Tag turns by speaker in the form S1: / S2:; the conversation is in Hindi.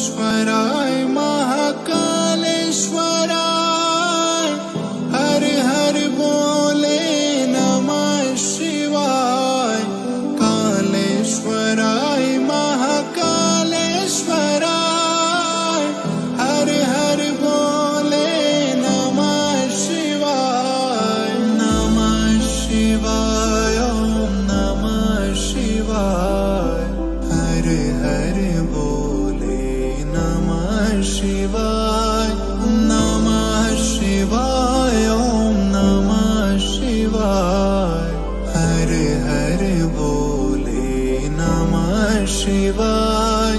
S1: कालेश्वराय महाकालेश्वराय हर हर बोले नमः शिवाय कालेश्वराय महाकालेश्वराय हर हर बोले नमः शिवाय ओम नमः शिवाय हर हर बोले नमः शिवाय ओम नमः शिवाय हर हर बोले नमः शिवाय